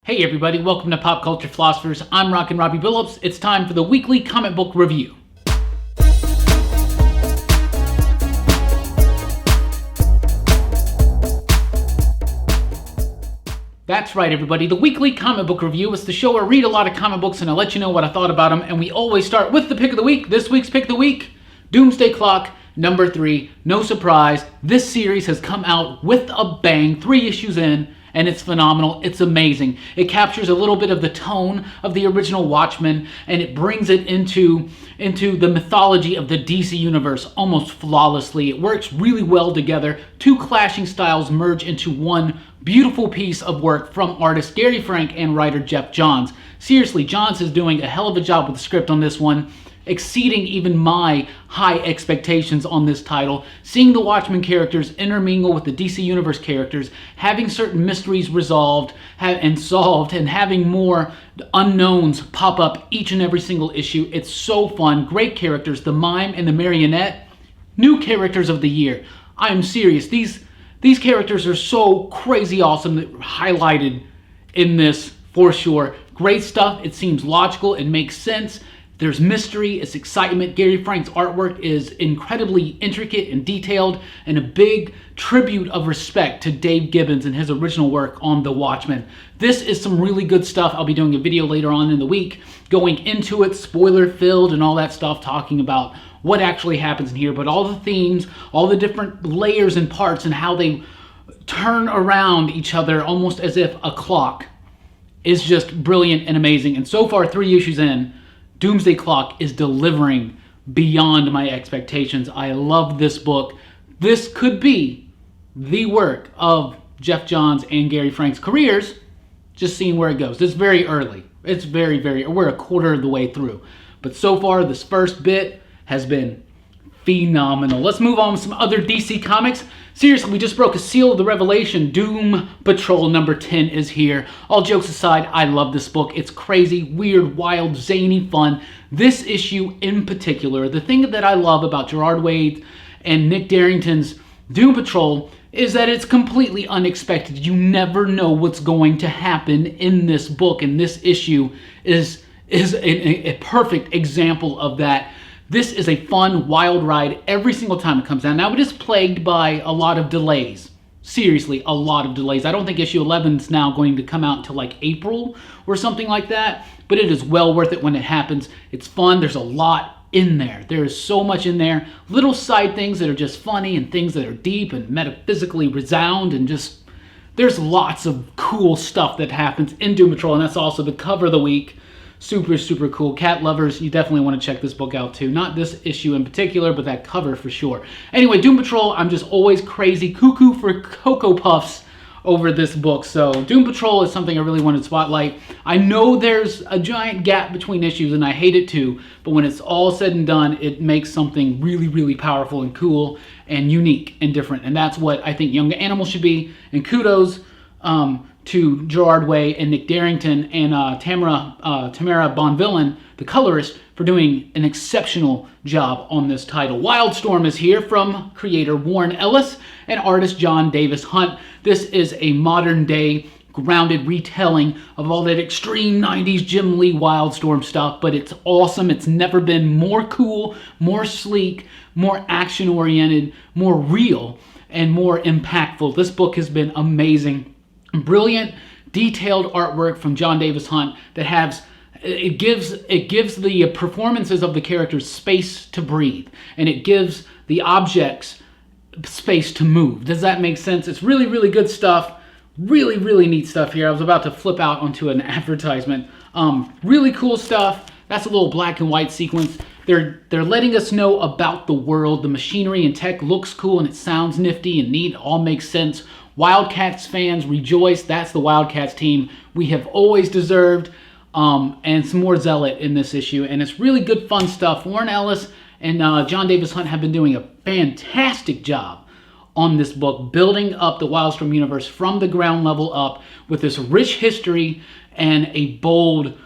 Hey everybody, welcome to Pop Culture Philosophers. I'm Rockin Robbie Billups. It's time for the weekly comic book review. That's right everybody, the weekly comic book review is the show where I read a lot of comic books and I let you know what I thought about them, and we always start with the pick of the week. This week's pick of the week, Doomsday Clock, number 3. No surprise, this series has come out with a bang, 3 issues in, and it's phenomenal. It's amazing. It captures a little bit of the tone of the original Watchmen, and it brings it into the mythology of the DC universe almost flawlessly. It works really well together. 2 clashing styles merge into one beautiful piece of work from artist Gary Frank and writer Geoff Johns. Seriously, Johns is doing a hell of a job with the script on this one, exceeding even my high expectations on this title. Seeing the Watchmen characters intermingle with the DC Universe characters, having certain mysteries resolved and solved, and having more unknowns pop up each and every single issue. It's so fun. Great characters. The Mime and the Marionette, new characters of the year. I am serious. These characters are so crazy awesome that were highlighted in this for sure. Great stuff. It seems logical. It makes sense. There's mystery, it's excitement. Gary Frank's artwork is incredibly intricate and detailed, and a big tribute of respect to Dave Gibbons and his original work on The Watchmen. This is some really good stuff. I'll be doing a video later on in the week going into it, spoiler-filled and all that stuff, talking about what actually happens in here, but all the themes, all the different layers and parts, and how they turn around each other almost as if a clock is just brilliant and amazing. And so far, 3 issues in, Doomsday Clock is delivering beyond my expectations. I love this book. This could be the work of Geoff Johns and Gary Frank's careers, just seeing where it goes. It's very early. It's very, we're a quarter of the way through. But so far, this first bit has been phenomenal. Let's move on with some other DC comics. Seriously, we just broke a seal of the revelation. Doom Patrol number 10 is here. All jokes aside, I love this book. It's crazy, weird, wild, zany fun. This issue in particular, the thing that I love about Gerard Way and Nick Darrington's Doom Patrol is that it's completely unexpected. You never know what's going to happen in this book, and this issue is a perfect example of that. This is a fun, wild ride every single time it comes out. Now, it is plagued by a lot of delays. Seriously, a lot of delays. I don't think issue 11 is now going to come out until like April or something like that, but it is well worth it when it happens. It's fun. There's a lot in there. There is so much in there. Little side things that are just funny and things that are deep and metaphysically resound, and just, there's lots of cool stuff that happens in Doom Patrol, and that's also the cover of the week. Super cool. Cat lovers, you definitely want to check this book out too. Not this issue in particular, but that cover for sure. Anyway, Doom Patrol, I'm just always crazy cuckoo for Cocoa Puffs over this book. So Doom Patrol is something I really want to spotlight. I know there's a giant gap between issues, and I hate it too, but when it's all said and done, it makes something really powerful and cool and unique and different. And that's what I think Young Animal should be. And kudos to Gerard Way and Nick Darrington and Tamara Bonvillain, the colorist, for doing an exceptional job on this title. Wildstorm is here from creator Warren Ellis and artist John Davis Hunt. This is a modern day grounded retelling of all that extreme 90s Jim Lee Wildstorm stuff, but it's awesome. It's never been more cool, more sleek, more action oriented, more real, and more impactful. This book has been amazing. Brilliant, detailed artwork from John Davis Hunt that has, it gives the performances of the characters space to breathe, and it gives the objects space to move. Does that make sense? It's really good stuff. Really neat stuff here. I was about to flip out onto an advertisement. Really cool stuff. That's a little black and white sequence. They're letting us know about the world. The machinery and tech looks cool, and it sounds nifty and neat. It all makes sense. Wildcats fans rejoice. That's the Wildcats team we have always deserved, and some more zealot in this issue. And it's really good, fun stuff. Warren Ellis and John Davis Hunt have been doing a fantastic job on this book, building up the Wildstorm universe from the ground level up with this rich history and a bold,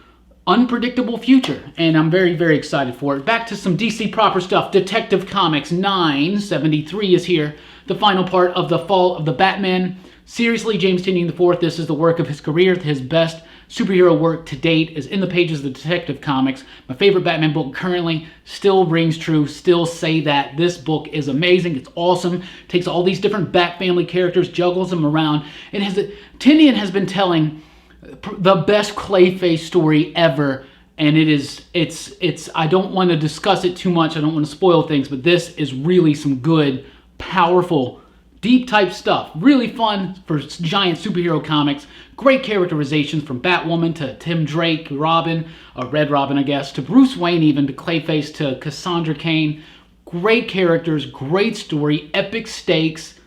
unpredictable future. And I'm very excited for it. Back to some DC proper stuff. Detective Comics 973 is here. The final part of the Fall of the Batman. Seriously, James Tynion IV, this is the work of his career, his best superhero work to date is in the pages of the Detective Comics. My favorite Batman book currently still rings true, still say that. This book is amazing, it's awesome, takes all these different Bat family characters, juggles them around. Tinian has been telling the best Clayface story ever, and it's I don't want to discuss it too much, I don't want to spoil things, but this is really some good, powerful, deep type stuff. Really fun for giant superhero comics. Great characterizations from Batwoman to Tim Drake, Robin, Red Robin I guess, to Bruce Wayne even, to Clayface, to Cassandra Cain. Great characters, great story, epic stakes.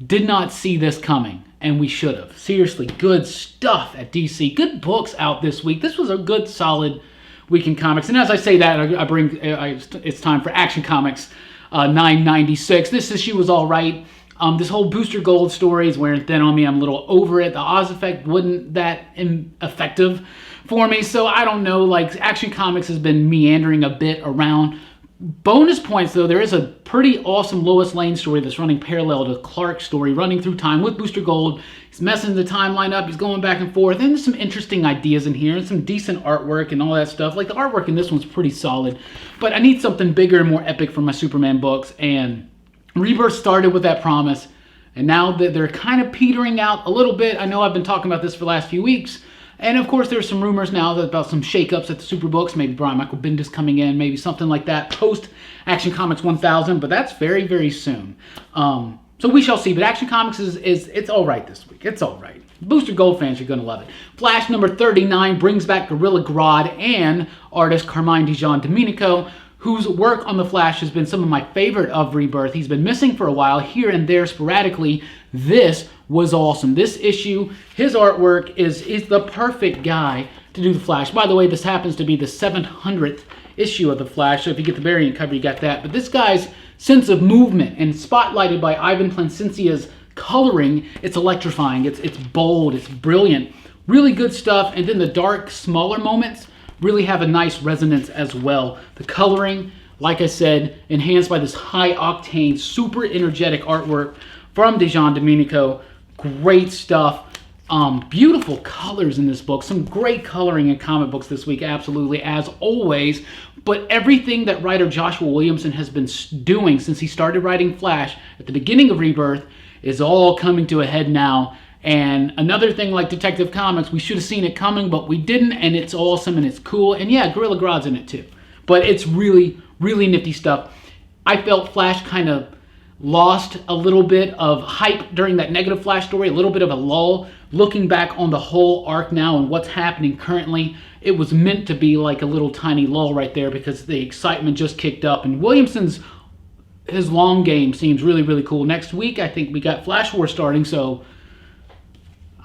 Did not see this coming, and we should have. Seriously, good stuff at DC. Good books out this week. This was a good, solid week in comics. And as I say that, it's time for Action Comics 996. This issue was all right. This whole Booster Gold story is wearing thin on me. I'm a little over it. The Oz effect wasn't that effective for me, so I don't know. Like, Action Comics has been meandering a bit around. Bonus points, though, there is a pretty awesome Lois Lane story that's running parallel to Clark's story, running through time with Booster Gold. He's messing the timeline up, he's going back and forth, and there's some interesting ideas in here, and some decent artwork and all that stuff. Like, the artwork in this one's pretty solid, but I need something bigger and more epic for my Superman books, and Rebirth started with that promise, and now that they're kind of petering out a little bit. I know I've been talking about this for the last few weeks, and of course there's some rumors now about some shakeups at the Superbooks, maybe Brian Michael Bendis coming in, maybe something like that post Action Comics 1000, but that's very, very soon. So we shall see, but Action Comics it's all right this week. It's all right. Booster Gold fans, you're going to love it. Flash number 39 brings back Gorilla Grodd and artist Carmine Dijon Domenico, whose work on The Flash has been some of my favorite of Rebirth. He's been missing for a while, here and there sporadically. This was awesome. This issue, his artwork is the perfect guy to do The Flash. By the way, this happens to be the 700th issue of The Flash, so if you get the variant cover, you got that. But this guy's sense of movement, and spotlighted by Ivan Placencia's coloring, it's electrifying, it's bold, it's brilliant. Really good stuff, and then the dark, smaller moments really have a nice resonance as well. The coloring, like I said, enhanced by this high-octane, super energetic artwork from Dijon Domenico. Great stuff. Beautiful colors in this book. Some great coloring in comic books this week, absolutely, as always. But everything that writer Joshua Williamson has been doing since he started writing Flash at the beginning of Rebirth is all coming to a head now. And another thing, like Detective Comics, we should have seen it coming, but we didn't, and it's awesome and it's cool. And yeah, Gorilla Grodd's in it too. But it's really, really nifty stuff. I felt Flash kind of lost a little bit of hype during that Negative Flash story, a little bit of a lull. Looking back on the whole arc now and what's happening currently, it was meant to be like a little tiny lull right there because the excitement just kicked up. And his long game seems really, really cool. Next week, I think we got Flash War starting, so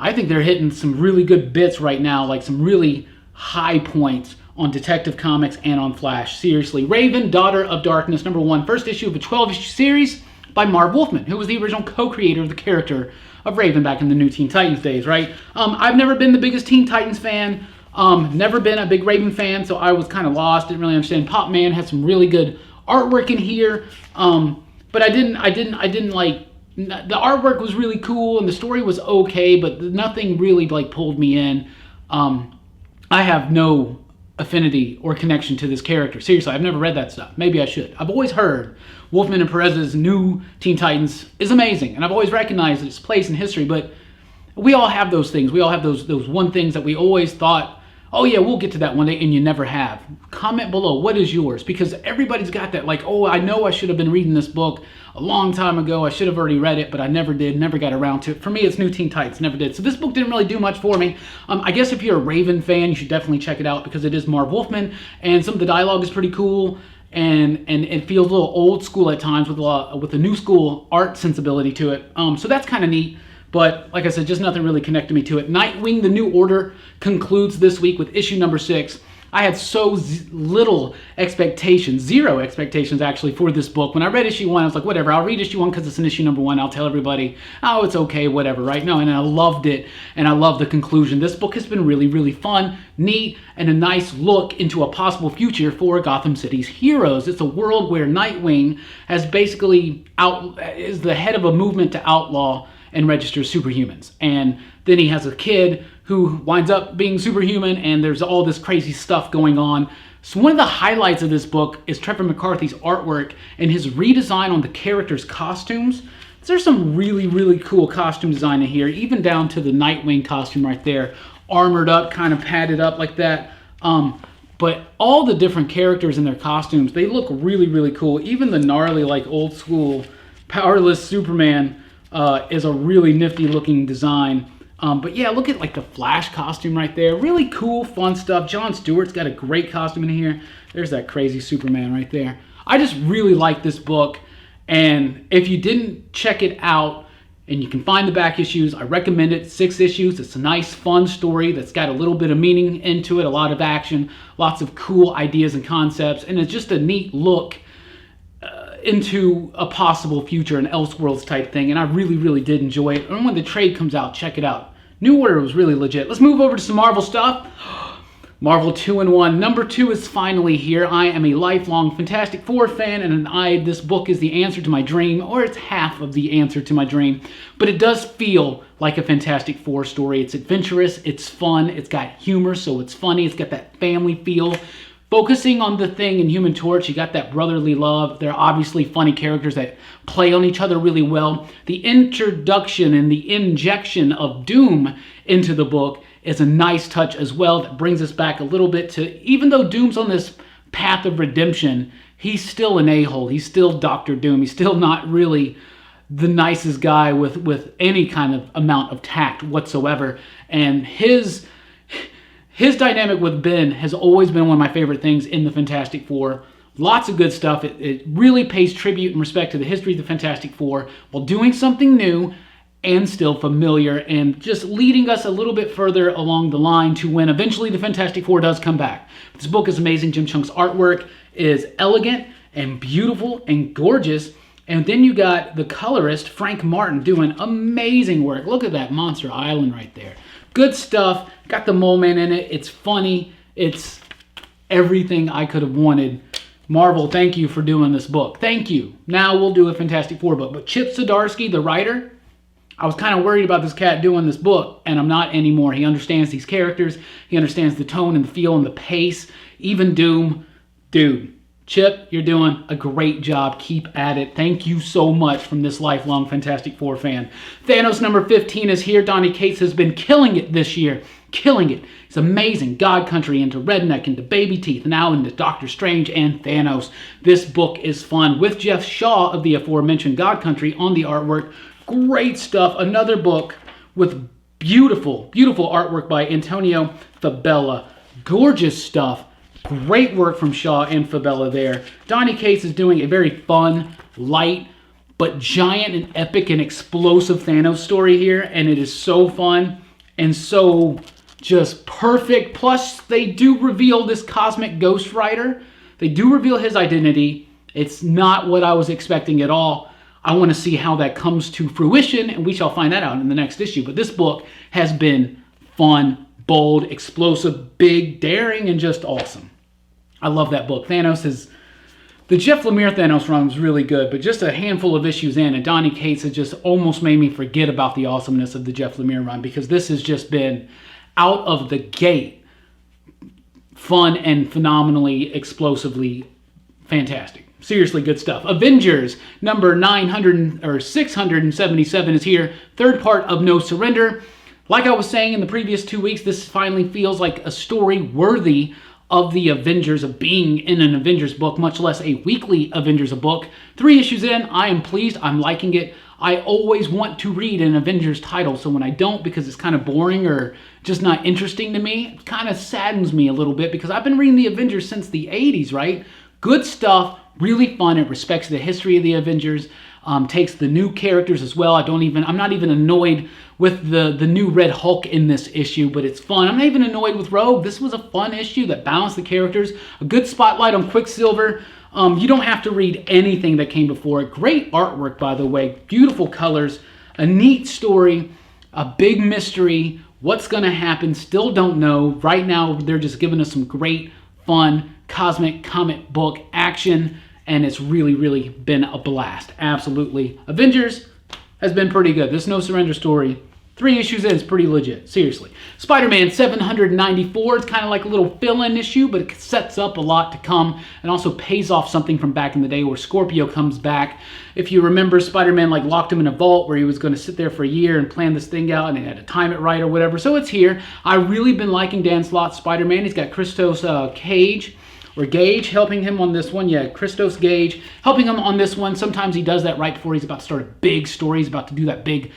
I think they're hitting some really good bits right now, like some really high points on Detective Comics and on Flash. Seriously. Raven, Daughter of Darkness, number 1, first issue of a 12-issue series by Marv Wolfman, who was the original co-creator of the character of Raven back in the New Teen Titans days, right? I've never been the biggest Teen Titans fan, never been a big Raven fan, so I was kind of lost, didn't really understand. Pop Man had some really good artwork in here, but I didn't like. The artwork was really cool and the story was okay, but nothing really like pulled me in. I have no affinity or connection to this character. Seriously, I've never read that stuff. Maybe I should. I've always heard Wolfman and Perez's new Teen Titans is amazing, and I've always recognized its place in history, but we all have those things. We all have those one things that we always thought, oh yeah, we'll get to that one day, and you never have. Comment below, what is yours? Because everybody's got that, like, oh, I know I should have been reading this book a long time ago. I should have already read it, but I never did, never got around to it. For me, it's New Teen Titans, never did. So this book didn't really do much for me. I guess if you're a Raven fan, you should definitely check it out because it is Marv Wolfman, and some of the dialogue is pretty cool, and it feels a little old school at times with a new school art sensibility to it. So that's kind of neat. But like I said, just nothing really connected me to it. Nightwing, The New Order concludes this week with issue number 6. I had so little expectations, 0 expectations actually for this book. When I read issue 1, I was like, whatever, I'll read issue 1 because it's an issue number 1. I'll tell everybody, oh, it's okay, whatever, right? No, and I loved it, and I love the conclusion. This book has been really, really fun, neat, and a nice look into a possible future for Gotham City's heroes. It's a world where Nightwing has basically is the head of a movement to outlaw and registers superhumans. And then he has a kid who winds up being superhuman, and there's all this crazy stuff going on. So one of the highlights of this book is Trevor McCarthy's artwork and his redesign on the characters' costumes. There's some really, really cool costume design in here, even down to the Nightwing costume right there. Armored up, kind of padded up like that. But all the different characters in their costumes, they look really, really cool. Even the gnarly, like old school, powerless Superman is a really nifty looking design. But yeah, look at like the Flash costume right there. Really cool, fun stuff. Jon Stewart's got a great costume in here. There's that crazy Superman right there. I just really like this book. And if you didn't check it out, and you can find the back issues, I recommend it. 6 issues. It's a nice, fun story that's got a little bit of meaning into it, a lot of action, lots of cool ideas and concepts, and it's just a neat look into a possible future, an Elseworlds type thing, and I really, really did enjoy it. And when the trade comes out, check it out. New Order was really legit. Let's move over to some Marvel stuff. Marvel 2-in-1. Number 2 is finally here. I am a lifelong Fantastic Four fan, and this book is the answer to my dream, or it's half of the answer to my dream. But it does feel like a Fantastic Four story. It's adventurous, it's fun, it's got humor, so it's funny, it's got that family feel. Focusing on the Thing and Human Torch, you got that brotherly love. They're obviously funny characters that play on each other really well. The introduction and the injection of Doom into the book is a nice touch as well that brings us back a little bit to, even though Doom's on this path of redemption, he's still an a-hole. He's still Dr. Doom. He's still not really the nicest guy with any kind of amount of tact whatsoever. And his dynamic with Ben has always been one of my favorite things in the Fantastic Four. Lots of good stuff. It really pays tribute and respect to the history of the Fantastic Four while doing something new and still familiar, and just leading us a little bit further along the line to when eventually the Fantastic Four does come back. This book is amazing. Jim Cheung's artwork is elegant and beautiful and gorgeous. And then you got the colorist, Frank Martin, doing amazing work. Look at that Monster Island right there. Good stuff. Got the Mole Man in it. It's funny. It's everything I could have wanted. Marvel, thank you for doing this book. Thank you. Now we'll do a Fantastic Four book. But Chip Zdarsky, the writer, I was kind of worried about this cat doing this book, and I'm not anymore. He understands these characters. He understands the tone and the feel and the pace. Even Doom. Dude, Chip, you're doing a great job. Keep at it. Thank you so much from this lifelong Fantastic Four fan. Thanos number 15 is here. Donny Cates has been killing it this year. Killing it. It's amazing. God Country into Redneck into Baby Teeth, now into Doctor Strange and Thanos. This book is fun with Jeff Shaw of the aforementioned God Country on the artwork. Great stuff. Another book with beautiful, beautiful artwork by Antonio Fabela. Gorgeous stuff. Great work from Shaw and Fabela there. Donny Cates is doing a very fun, light, but giant and epic and explosive Thanos story here, and it is so fun and so just perfect. Plus, they do reveal this cosmic Ghost Rider. They do reveal his identity. It's not what I was expecting at all. I want to see how that comes to fruition, and we shall find that out in the next issue. But this book has been fun, bold, explosive, big, daring, and just awesome. I love that book. The Jeff Lemire Thanos run was really good, but just a handful of issues in, and Donny Cates has just almost made me forget about the awesomeness of the Jeff Lemire run, because this has just been out of the gate fun and phenomenally, explosively fantastic. Seriously good stuff. Avengers number 677 is here. Third part of No Surrender. Like I was saying in the previous 2 weeks, this finally feels like a story worthy of the Avengers, of being in an Avengers book, much less a weekly Avengers book. 3 issues in, I am pleased, I'm liking it. I always want to read an Avengers title, so when I don't because it's kind of boring or just not interesting to me, it kind of saddens me a little bit, because I've been reading the Avengers since the 80s, right? Good stuff, really fun. It respects the history of the Avengers, takes the new characters as well. I'm not even annoyed with the new Red Hulk in this issue, but it's fun. I'm not even annoyed with Rogue. This was a fun issue that balanced the characters. A good spotlight on Quicksilver. You don't have to read anything that came before it. Great artwork, by the way. Beautiful colors. A neat story. A big mystery. What's going to happen? Still don't know. Right now, they're just giving us some great, fun, cosmic comic book action, and it's really, really been a blast. Absolutely. Avengers has been pretty good. This No Surrender story, 3 issues in is pretty legit, seriously. Spider-Man 794, it's kind of like a little fill-in issue, but it sets up a lot to come and also pays off something from back in the day where Scorpio comes back. If you remember, Spider-Man like locked him in a vault where he was going to sit there for a year and plan this thing out and he had to time it right or whatever. So it's here. I've really been liking Dan Slott's Spider-Man. He's got Christos Gage helping him on this one. Yeah, Christos Gage helping him on this one. Sometimes he does that right before he's about to start a big story. He's about to do that big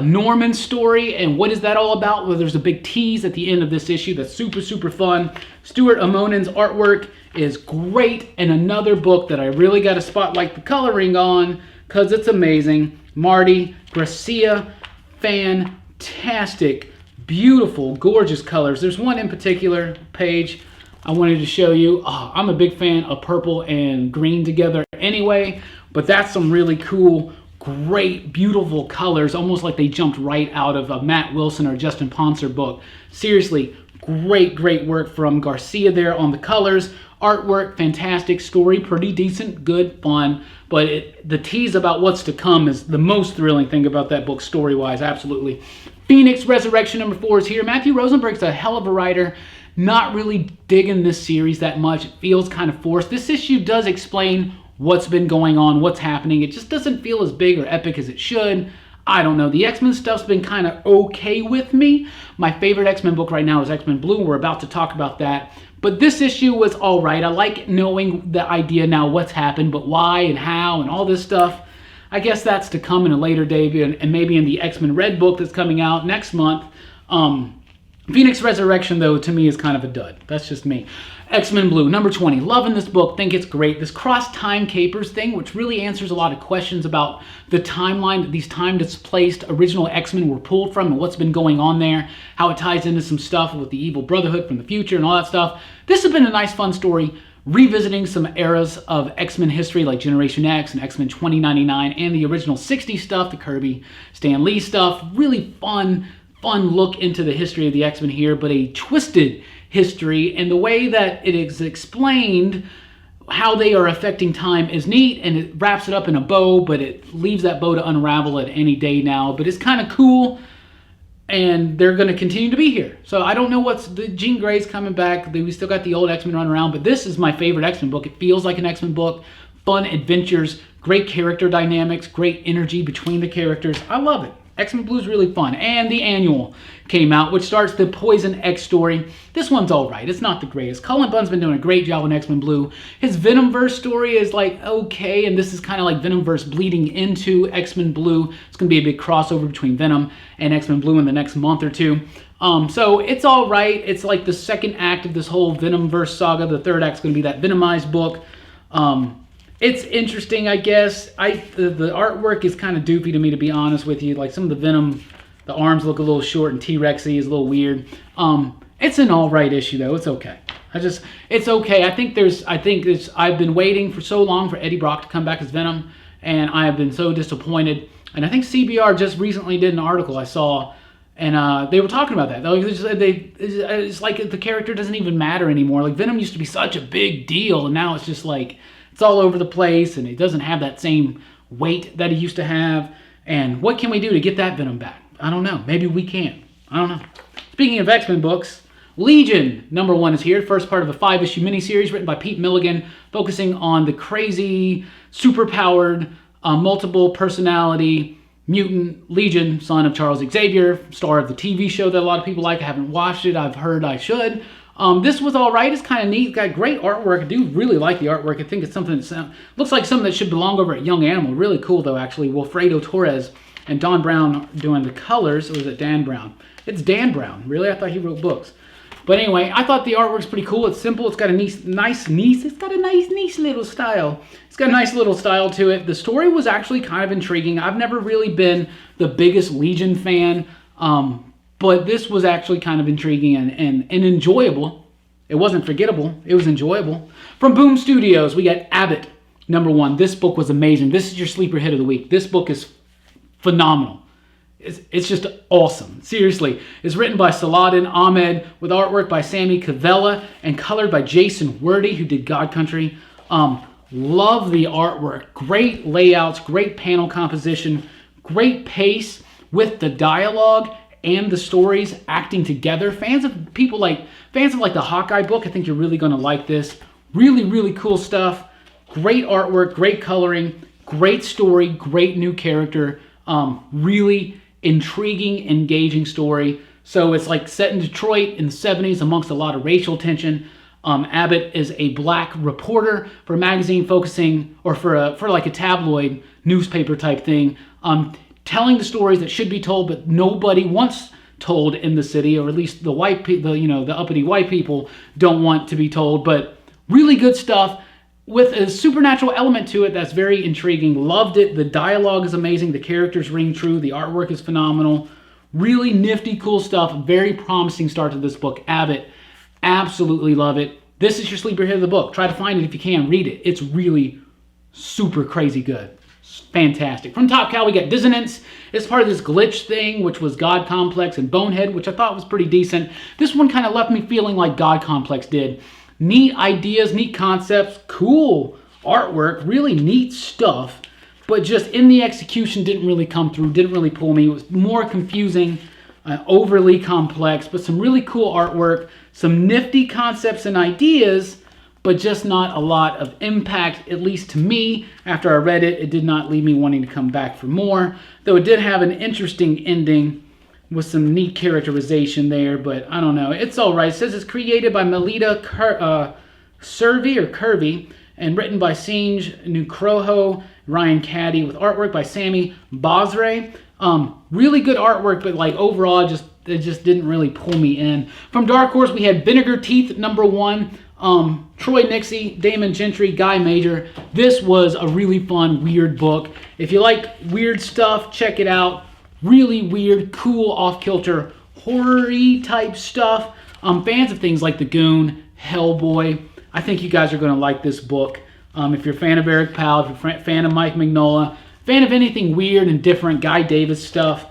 Norman story. And what is that all about? Well, there's a big tease at the end of this issue that's super, super fun. Stuart Amonen's artwork is great. And another book that I really got to spotlight the coloring on because it's amazing. Marty Gracia, fantastic, beautiful, gorgeous colors. There's one in particular page I wanted to show you. I'm a big fan of purple and green together anyway, but that's some really cool, great, beautiful colors, almost like they jumped right out of a Matt Wilson or Justin Ponser book. Seriously, great, great work from Garcia there on the colors. Artwork, fantastic. Story, pretty decent, good, fun. But the tease about what's to come is the most thrilling thing about that book, story-wise, absolutely. Phoenix Resurrection number 4 is here. Matthew Rosenberg's a hell of a writer. Not really digging this series that much. It feels kind of forced. This issue does explain what's been going on, what's happening. It just doesn't feel as big or epic as it should. I don't know. The X-Men stuff's been kind of okay with me. My favorite X-Men book right now is X-Men Blue. We're about to talk about that. But this issue was all right. I like knowing the idea now what's happened, but why and how and all this stuff. I guess that's to come in a later debut and maybe in the X-Men Red book that's coming out next month. Phoenix Resurrection, though, to me is kind of a dud. That's just me. X-Men Blue, number 20. Loving this book. Think it's great. This cross-time capers thing, which really answers a lot of questions about the timeline that these time-displaced original X-Men were pulled from and what's been going on there, how it ties into some stuff with the Evil Brotherhood from the future and all that stuff. This has been a nice, fun story, revisiting some eras of X-Men history like Generation X and X-Men 2099 and the original 60s stuff, the Kirby, Stan Lee stuff. Really fun look into the history of the X-Men here, but a twisted history, and the way that it is explained how they are affecting time is neat, and it wraps it up in a bow, but it leaves that bow to unravel at any day now. But it's kind of cool, and they're going to continue to be here. So I don't know what's the Jean Grey's coming back. We still got the old X-Men running around, but this is my favorite X-Men book. It feels like an X-Men book. Fun adventures, great character dynamics, great energy between the characters. I love it. X-Men Blue is really fun. And the annual came out, which starts the Poison X story. This one's all right. It's not the greatest. Cullen Bunn's been doing a great job on X-Men Blue. His Venomverse story is like okay, and this is kind of like Venomverse bleeding into X-Men Blue. It's going to be a big crossover between Venom and X-Men Blue in the next month or two. So it's all right. It's like the second act of this whole Venomverse saga. The third act's going to be that Venomized book. It's interesting, I guess. The artwork is kind of doofy to me, to be honest with you. Like some of the Venom, the arms look a little short and T-Rexy is a little weird. It's an all right issue though. It's okay. It's okay. I've been waiting for so long for Eddie Brock to come back as Venom, and I have been so disappointed. And I think CBR just recently did an article I saw, and they were talking about that. It's like the character doesn't even matter anymore. Like Venom used to be such a big deal, and now it's just like it's all over the place, and it doesn't have that same weight that he used to have. And what can we do to get that Venom back? I don't know. Maybe we can. I don't know. Speaking of X-Men books, Legion number 1 is here. First part of a 5-issue miniseries written by Pete Milligan, focusing on the crazy, super-powered, multiple personality mutant Legion, son of Charles Xavier, star of the TV show that a lot of people like. I haven't watched it. I've heard I should. This was all right. It's kind of neat. It's got great artwork. I do really like the artwork. I think it's something that looks like something that should belong over at Young Animal. Really cool, though, actually. Wilfredo Torres and Don Brown doing the colors. Or was it Dan Brown? It's Dan Brown. Really? I thought he wrote books. But anyway, I thought the artwork's pretty cool. It's simple. It's got a nice little style. It's got a nice little style to it. The story was actually kind of intriguing. I've never really been the biggest Legion fan, but this was actually kind of intriguing and enjoyable. It wasn't forgettable. It was enjoyable. From Boom Studios, we got Abbott, number 1. This book was amazing. This is your sleeper hit of the week. This book is phenomenal. It's just awesome. Seriously. It's written by Saladin Ahmed with artwork by Sammy Cavella and colored by Jason Wordy, who did God Country. Love the artwork. Great layouts, great panel composition, great pace with the dialogue and the stories acting together. Fans of like the Hawkeye book, I think you're really going to like this. Really, really cool stuff. Great artwork, great coloring, great story, great new character. Really intriguing, engaging story. So it's like set in Detroit in the 70s amongst a lot of racial tension. Abbott is a black reporter for a magazine focusing, or for like a tabloid newspaper type thing, telling the stories that should be told, but nobody wants told in the city, or at least the white people, the uppity white people don't want to be told. But really good stuff with a supernatural element to it that's very intriguing. Loved it. The dialogue is amazing. The characters ring true. The artwork is phenomenal. Really nifty, cool stuff. Very promising start to this book. Abbott, absolutely love it. This is your sleeper hit of the book. Try to find it if you can. Read it. It's really super crazy good. It's fantastic. From Top Cow, we get Dissonance. It's part of this glitch thing, which was God Complex and Bonehead, which I thought was pretty decent. This one kind of left me feeling like God Complex did. Neat ideas, neat concepts, cool artwork, really neat stuff, but just in the execution didn't really come through, didn't really pull me. It was more confusing, overly complex, but some really cool artwork, some nifty concepts and ideas, but just not a lot of impact, at least to me. After I read it, it did not leave me wanting to come back for more, though it did have an interesting ending with some neat characterization there, but I don't know. It's all right. It says it's created by Melita Curvey and written by Singe Nugroho, Ryan Caddy, with artwork by Sammy Bosre. Really good artwork, but like overall, it just didn't really pull me in. From Dark Horse, we had Vinegar Teeth #1. Troy Nixie, Damon Gentry, Guy Major. This was a really fun, weird book. If you like weird stuff, check it out. Really weird, cool, off-kilter, horror-y type stuff. Fans of things like The Goon, Hellboy, I think you guys are going to like this book. If you're a fan of Eric Powell, if you're a fan of Mike Mignola, fan of anything weird and different, Guy Davis stuff,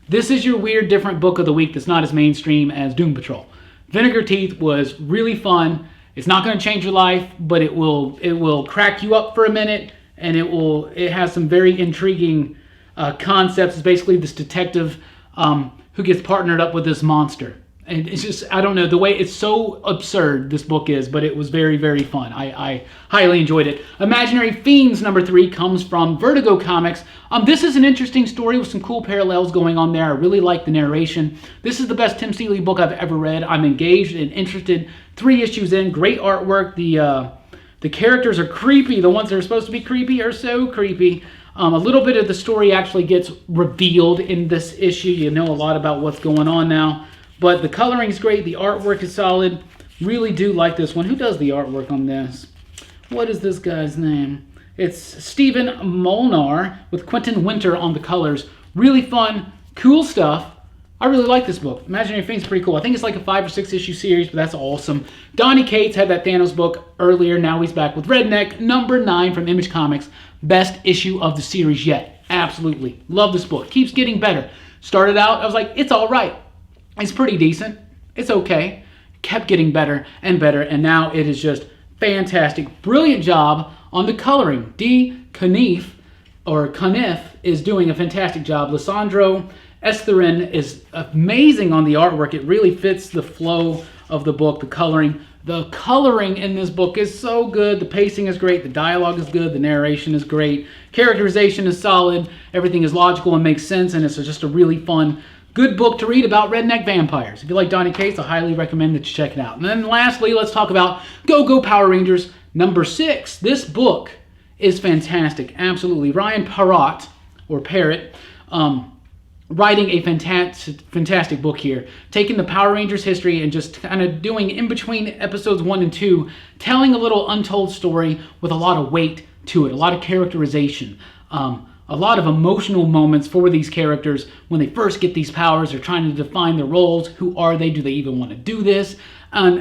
this is your weird, different book of the week that's not as mainstream as Doom Patrol. Vinegar Teeth was really fun. It's not going to change your life, but it will crack you up for a minute, and it has some very intriguing concepts. It's basically this detective who gets partnered up with this monster. And it's just, I don't know, the way it's so absurd this book is, but it was very, very fun. I highly enjoyed it. Imaginary Fiends #3 comes from Vertigo Comics. This is an interesting story with some cool parallels going on there. I really like the narration. This is the best Tim Seeley book I've ever read. I'm engaged and interested. 3 issues in, great artwork. The characters are creepy. The ones that are supposed to be creepy are so creepy. A little bit of the story actually gets revealed in this issue. You know a lot about what's going on now. But the coloring is great. The artwork is solid. Really do like this one. Who does the artwork on this? What is this guy's name? It's Stephen Molnar with Quentin Winter on the colors. Really fun, cool stuff. I really like this book. Imaginary Fiends is pretty cool. I think it's like a 5 or 6 issue series, but that's awesome. Donny Cates had that Thanos book earlier. Now he's back with Redneck #9 from Image Comics. Best issue of the series yet. Absolutely. Love this book. Keeps getting better. Started out, I was like, it's all right. It's pretty decent. It's okay. Kept getting better, and now it is just fantastic. Brilliant job on the coloring. D. Caniff is doing a fantastic job. Lissandro Esterin is amazing on the artwork. It really fits the flow of the book, the coloring. The coloring in this book is so good. The pacing is great. The dialogue is good. The narration is great. Characterization is solid. Everything is logical and makes sense, and it's just a really fun, good book to read about redneck vampires. If you like Donny Cates, I highly recommend that you check it out. And then lastly, let's talk about Go-Go Power Rangers #6. This book is fantastic. Absolutely. Ryan Parrott, writing a fantastic book here. Taking the Power Rangers history and just kind of doing in between episodes 1 and 2, telling a little untold story with a lot of weight to it, a lot of characterization. A lot of emotional moments for these characters when they first get these powers. They're trying to define their roles. Who are they? Do they even want to do this?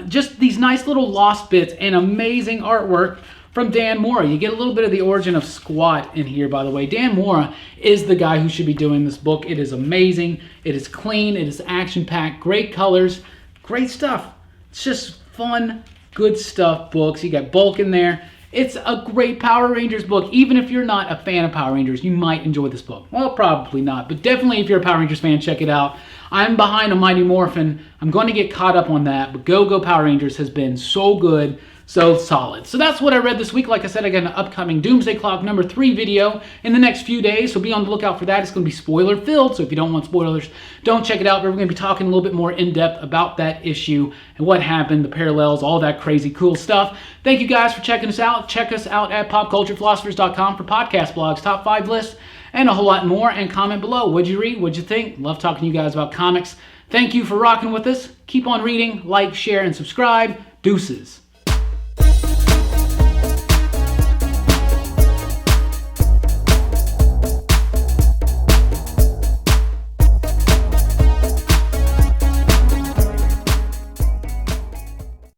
Just these nice little lost bits and amazing artwork from Dan Mora. You get a little bit of the origin of Squat in here, by the way. Dan Mora is the guy who should be doing this book. It is amazing. It is clean. It is action-packed. Great colors. Great stuff. It's just fun, good stuff books. You got Bulk in there. It's a great Power Rangers book. Even if you're not a fan of Power Rangers, you might enjoy this book. Well, probably not, but definitely if you're a Power Rangers fan, check it out. I'm behind on Mighty Morphin. I'm going to get caught up on that, but Go Go Power Rangers has been so good, so solid. So that's what I read this week. Like I said, I got an upcoming Doomsday Clock number 3 video in the next few days, so be on the lookout for that. It's going to be spoiler-filled, so if you don't want spoilers, don't check it out. But we're going to be talking a little bit more in-depth about that issue and what happened, the parallels, all that crazy cool stuff. Thank you guys for checking us out. Check us out at popculturephilosophers.com for podcast blogs, top 5 lists, and a whole lot more. And comment below. What'd you read? What'd you think? Love talking to you guys about comics. Thank you for rocking with us. Keep on reading, like, share, and subscribe. Deuces.